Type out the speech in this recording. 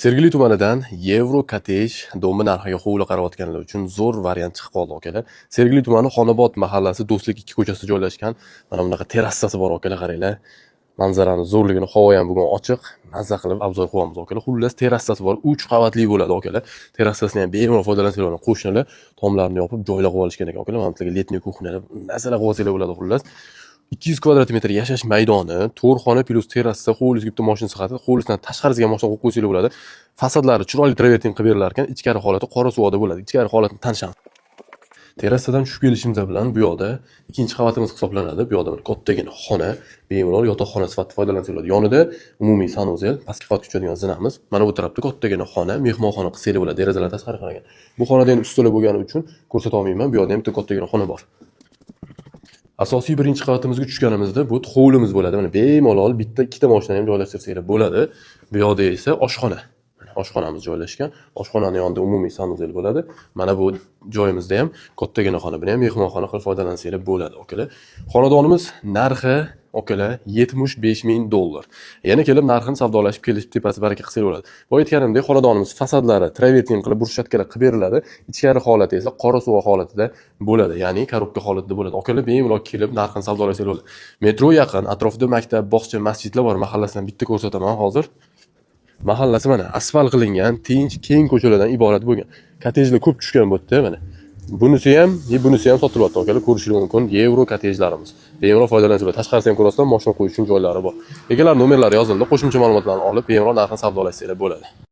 Sergeli tumanidan Yevro Kotej domi narxiga hovli qarayotganlar uchun zo'r variant chiqib qoldi akalar. Sergeli tumani Xonobod mahallasi Do'stlik 2 ko'chasida joylashgan. Mana bunaqa terassasi bor akalar, qaranglar. Manzarani zo'rligini, havo ham bugun ochiq, mazza qilib obzor qilyapmiz akalar. Xullas terassasi bor, 3 qavatli bo'ladi akalar. Terassasini ham bemalol foydalansanglar, qo'shnilar tomlarini yopib joylab olishgan ekan akalar. Mana bularga letniy kuxnyada masalan qilib olsanglar bo'ladi xullas. 200 kvadrat metr yashash maydoni, 4 xona plus terrasa, hovlisi bitta mashina sifatida, hovlisidan tashqarisiga mashina qo'yib qo'ysanglar bo'ladi. Fasadlari chiroyli travertin qilib berilar ekan, ichkari holati qora suvda bo'ladi. Ichkari holatini tanishamiz. Terrasadan tushib kelishimiz bilan bu yoqda ikkinchi qavatimiz hisoblanadi. Bu yoqda kattagina xona, bemalol yotoqxona sifatida foydalansanglar bo'ladi. Yonida umumiy sanuzel, pastki qavatga tushadigan zinamiz. Mana bu tarafda kattagina xona, mehmonxona qilsanglar bo'ladi. Derazalar tashqari qaragan. Bu xonada ham ustalar bo'lgani uchun ko'rsata olmayman. Bu yoqda ham bitta kattagina xona bor. Asosiy birinchi qavatimizga tushganimizda bu hovlimiz bo'ladi. Mana bemalol bitta ikkita mashinani ham joylashtirsanglar bo'ladi. Bu yoqda esa oshxona. Oshxonamiz joylashgan. Oshxonaning yonida umumiy sanuzel bo'ladi. Mana bu joyimizda ham kattagina xona, buni ham mehmonxona qilib foydalansanglar bo'ladi, akalar. Xonadonimiz narxi akalar $75,000. Yana kelib narxini savdolashib kelishib tepasi baraka qilsanglar bo'ladi. Bu aytganimdek, xonadonimiz fasadlari travertin qilib brushatkalar qilib beriladi. Ichkari holati esa qora suv holatida bo'ladi, ya'ni korobka holatida bo'ladi. Akalar bemalol kelib narxini savdolashsanglar bo'ladi. Metro yaqin, atrofida maktab, bog'cha, masjidlar bor. Mahallasidan bitta ko'rsataman hozir. Mahallasi mana asfalt qilingan, tinch, keng ko'chalardan iborat bo'lgan. Kotejlar ko'p tushgan bu yerda mana. Bunisi ham sotilyapti akalar, ko'rishingiz mumkin. Yevro kotejlarimiz. Bemalol foydalansanglar. Tashqarisi ham ko'rasizlar, mashina qo'yish uchun joylari bor. Egalar nomerlari yozildi. Qo'shimcha ma'lumotlarni olib, bemalol narxini savdolashsanglar bo'ladi.